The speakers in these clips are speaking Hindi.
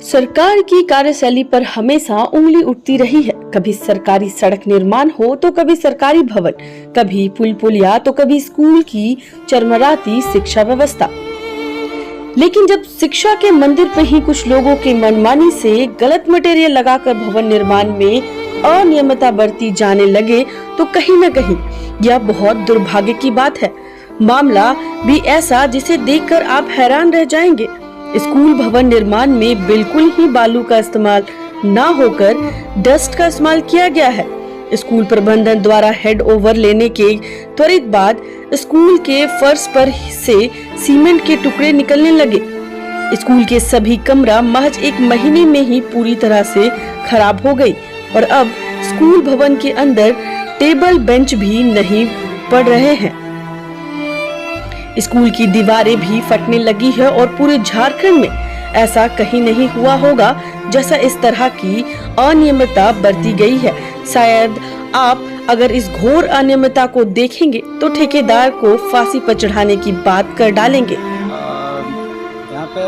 सरकार की कार्यशैली पर हमेशा उंगली उठती रही है। कभी सरकारी सड़क निर्माण हो तो कभी सरकारी भवन, कभी पुल पुलिया तो कभी स्कूल की चरमराती शिक्षा व्यवस्था। लेकिन जब शिक्षा के मंदिर पे ही कुछ लोगों के मनमानी से गलत मटेरियल लगाकर भवन निर्माण में अनियमितता बरती जाने लगे तो कहीं न कहीं यह बहुत दुर्भाग्य की बात है। मामला भी ऐसा जिसे देखकर आप हैरान रह जाएंगे। स्कूल भवन निर्माण में बिल्कुल ही बालू का इस्तेमाल न होकर डस्ट का इस्तेमाल किया गया है। स्कूल प्रबंधन द्वारा हेड ओवर लेने के त्वरित बाद स्कूल के फर्श पर से सीमेंट के टुकड़े निकलने लगे। स्कूल के सभी कमरा महज एक महीने में ही पूरी तरह से खराब हो गई और अब स्कूल भवन के अंदर टेबल बेंच भी नहीं पड़ रहे हैं। स्कूल की दीवारें भी फटने लगी है और पूरे झारखंड में ऐसा कहीं नहीं हुआ होगा जैसा इस तरह की अनियमितता बरती गई है। शायद आप अगर इस घोर अनियमितता को देखेंगे तो ठेकेदार को फांसी पर चढ़ाने की बात कर डालेंगे। यहाँ पे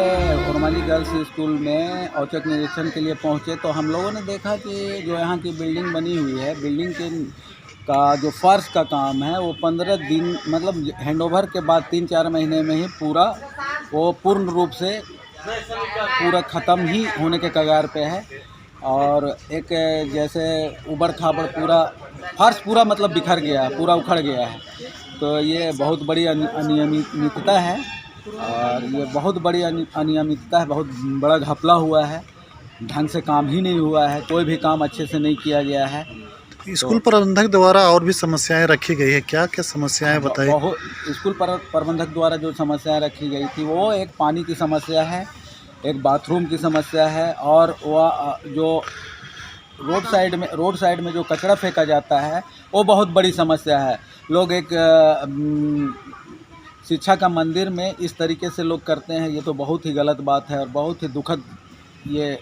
ओरमांझी गर्ल्स स्कूल में औचक निरीक्षण के लिए पहुँचे तो हम लोगों ने देखा कि जो यहाँ की बिल्डिंग बनी हुई है, बिल्डिंग का जो फर्श का काम है वो 15 दिन मतलब हैंडओवर के बाद 3-4 महीने में ही पूरा वो पूर्ण रूप से पूरा ख़त्म ही होने के कगार पे है। और एक जैसे उबड़ खाबड़ पूरा फर्श पूरा मतलब बिखर गया है, पूरा उखड़ गया है। तो ये बहुत बड़ी अनियमितता है और ये बहुत बड़ी अनियमितता है, बहुत बड़ा घपला हुआ है। ढंग से काम ही नहीं हुआ है, कोई भी काम अच्छे से नहीं किया गया है। स्कूल प्रबंधक द्वारा और भी समस्याएं रखी गई है, क्या क्या समस्याएं बताइए? स्कूल प्रबंधक द्वारा जो समस्याएं रखी गई थी वो एक पानी की समस्या है, एक बाथरूम की समस्या है और वह जो रोड साइड में जो कचरा फेंका जाता है वो बहुत बड़ी समस्या है। लोग एक शिक्षा का मंदिर में इस तरीके से लोग करते हैं, ये तो बहुत ही गलत बात है और बहुत ही दुखद ये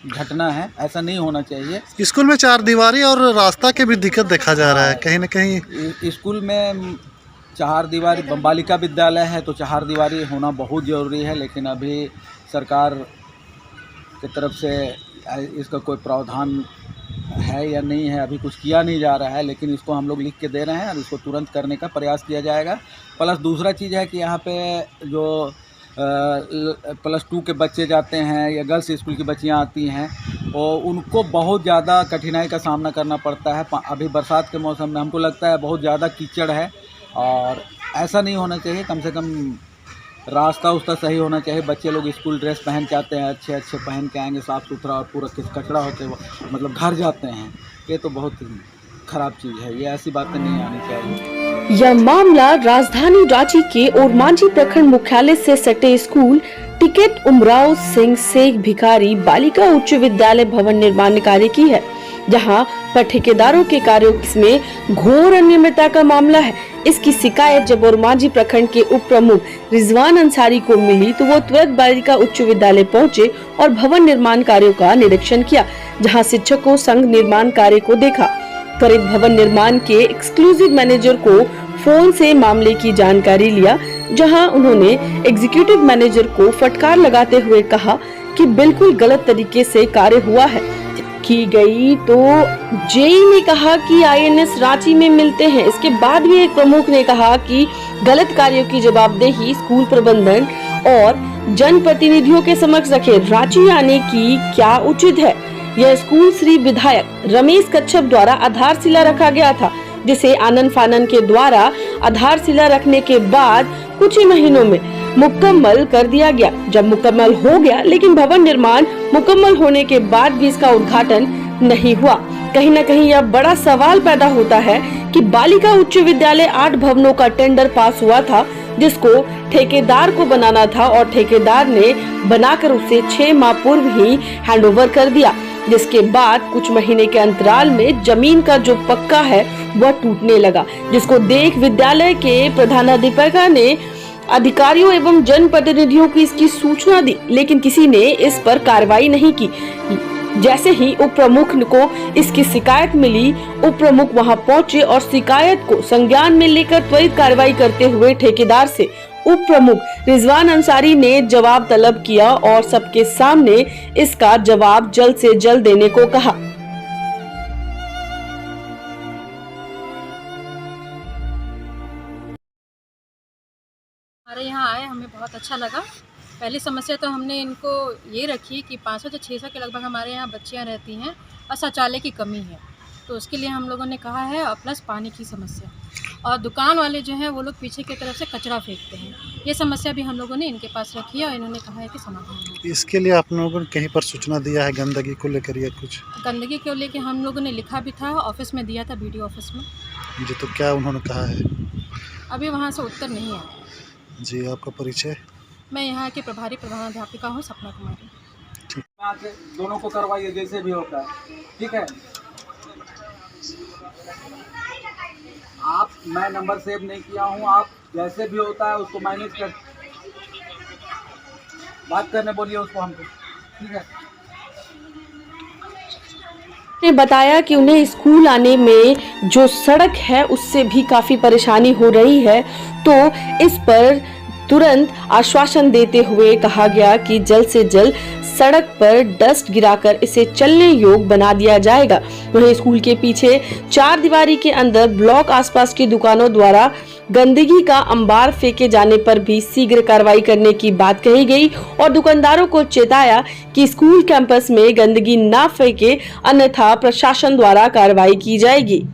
घटना है। ऐसा नहीं होना चाहिए। स्कूल में 4 दीवारी और रास्ता के भी दिक्कत देखा जा रहा है कहीं न कहीं। स्कूल में 4 दीवारी बालिका विद्यालय है तो 4 दीवारी होना बहुत ज़रूरी है, लेकिन अभी सरकार की तरफ से इसका कोई प्रावधान है या नहीं है, अभी कुछ किया नहीं जा रहा है। लेकिन इसको हम लोग लिख के दे रहे हैं और इसको तुरंत करने का प्रयास किया जाएगा। प्लस दूसरा चीज़ है कि यहाँ पे जो +2 के बच्चे जाते हैं या गर्ल्स स्कूल की बच्चियाँ आती हैं और उनको बहुत ज़्यादा कठिनाई का सामना करना पड़ता है। अभी बरसात के मौसम में हमको लगता है बहुत ज़्यादा कीचड़ है और ऐसा नहीं होना चाहिए। कम से कम रास्ता सही होना चाहिए। बच्चे लोग स्कूल ड्रेस पहन के आते हैं, अच्छे पहन के आएंगे, साफ़ सुथरा, और पूरा कचरा होते मतलब घर जाते हैं। ये तो बहुत खराब चीज़ है, ये ऐसी बातें नहीं आनी चाहिए। यह मामला राजधानी रांची के ओरमांझी प्रखंड मुख्यालय से सटे स्कूल टिकट उमराव सिंह शेख भिखारी बालिका उच्च विद्यालय भवन निर्माण कार्य की है, जहां पर ठेकेदारों के कार्यों में घोर अनियमितता का मामला है। इसकी शिकायत जब ओरमांझी प्रखंड के उप प्रमुख रिजवान अंसारी को मिली तो वो तुरंत बालिका उच्च विद्यालय पहुंचे और भवन निर्माण कार्यों का निरीक्षण किया, जहां शिक्षकों संग निर्माण कार्य को देखा। त्वरित भवन निर्माण के एक्सक्लूसिव मैनेजर को फोन से मामले की जानकारी लिया, जहां उन्होंने एग्जीक्यूटिव मैनेजर को फटकार लगाते हुए कहा कि बिल्कुल गलत तरीके से कार्य हुआ है की गई। तो जेई ने कहा कि INS रांची में मिलते हैं। इसके बाद भी एक प्रमुख ने कहा कि गलत कार्यों की जवाबदेही स्कूल प्रबंधन और जनप्रतिनिधियों के समक्ष रखे। रांची आने की क्या उचित है? यह स्कूल श्री विधायक रमेश कच्छप द्वारा आधारशिला रखा गया था, जिसे आनन फानन के द्वारा आधारशिला रखने के बाद कुछ ही महीनों में मुकम्मल कर दिया गया। जब मुकम्मल हो गया, लेकिन भवन निर्माण मुकम्मल होने के बाद भी इसका उद्घाटन नहीं हुआ। कहीं न कहीं यह बड़ा सवाल पैदा होता है कि बालिका उच्च विद्यालय 8 भवनों का टेंडर पास हुआ था, जिसको ठेकेदार को बनाना था और ठेकेदार ने बनाकर उसे 6 माह पूर्व ही हैंडओवर कर दिया, जिसके बाद कुछ महीने के अंतराल में जमीन का जो पक्का है वह टूटने लगा, जिसको देख विद्यालय के प्रधानाध्यापक ने अधिकारियों एवं जनप्रतिनिधियों को इसकी सूचना दी, लेकिन किसी ने इस पर कार्रवाई नहीं की। जैसे ही उप प्रमुख को इसकी शिकायत मिली, उप प्रमुख वहां पहुंचे और शिकायत को संज्ञान में लेकर त्वरित कार्रवाई करते हुए ठेकेदार से उप प्रमुख रिजवान अंसारी ने जवाब तलब किया और सबके सामने इसका जवाब जल्द से जल्द देने को कहा। हमारे यहाँ आए, हमें बहुत अच्छा लगा। पहली समस्या तो हमने इनको ये रखी कि 500 से 600 के लगभग हमारे यहाँ बच्चियाँ रहती हैं और शौचालय की कमी है, तो उसके लिए हम लोगों ने कहा है, और प्लस पानी की समस्या, और दुकान वाले जो हैं वो लोग पीछे की तरफ से कचरा फेंकते हैं। ये समस्या भी हम लोगों ने इनके पास रखी है और इन्होंने कहा है कि समाधान हो। इसके लिए आप लोगों ने कहीं पर सूचना दिया है गंदगी को लेकर या कुछ? गंदगी को लेकर हम लोगों ने लिखा भी था, ऑफिस में दिया था, BDO ऑफिस में। जी, तो क्या उन्होंने कहा है? अभी वहाँ से उत्तर नहीं आया। जी, आपका परिचय? मैं यहाँ की प्रभारी प्रधानाध्यापिका हूँ, सपना कुमारी। आके दोनों को करवाइए जैसे भी होता है, ठीक है। मैं नंबर सेव नहीं किया हूँ, आप जैसे भी होता है उसको मैनेज कर बात करने बोलिए उसको हमको, ठीक है। ने बताया कि उन्हें स्कूल आने में जो सड़क है उससे भी काफी परेशानी हो रही है, तो इस पर तुरंत आश्वासन देते हुए कहा गया कि जल्द से जल्द सड़क पर डस्ट गिराकर इसे चलने योग्य बना दिया जाएगा। वहीं स्कूल के पीछे 4 दीवारी के अंदर ब्लॉक आसपास की दुकानों द्वारा गंदगी का अंबार फेंके जाने पर भी शीघ्र कार्रवाई करने की बात कही गई और दुकानदारों को चेताया कि स्कूल कैंपस में गंदगी न फेंके, अन्यथा प्रशासन द्वारा कार्रवाई की जाएगी।